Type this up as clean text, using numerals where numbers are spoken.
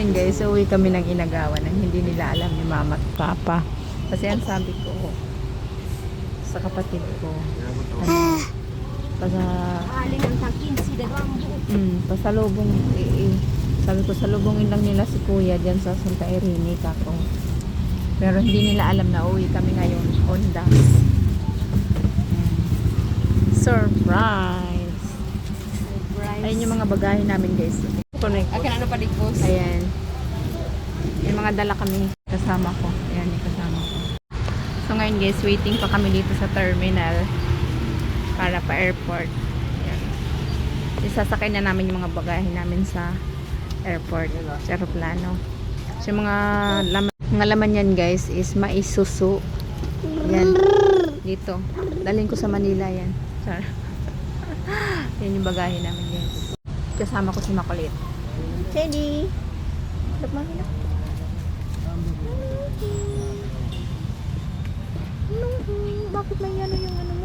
ngayon guys, uwi kami ng Inagawan nang hindi nila alam ni mama at papa. Kasi ang sabi ko sa kapatid ko, Aling ang tangkin, si dalawang buo. pasalubong, sabi ko salubungin lang nila si kuya dyan sa Santa Irene, kako. Pero hindi nila alam na uwi kami ngayon, Ondas. Surprise! Ayun yung mga bagahe namin guys. Connect. Akin ano pa dipos? Ayan. Yung mga dala kami kasama ko. Ayan yung kasama ko. So ngayon guys, waiting pa kami dito sa terminal para pa airport. Ayan. Isasakay na namin yung mga bagahe namin sa airport, sa aeroplano. So yung mga laman yan guys is maisusu. Yan. Dito. Dalhin ko sa Manila yan. Char. Yan yung bagahe namin guys. Kasama ko si Makulit. Teddy! Look mo na. Bakit may ano yung ano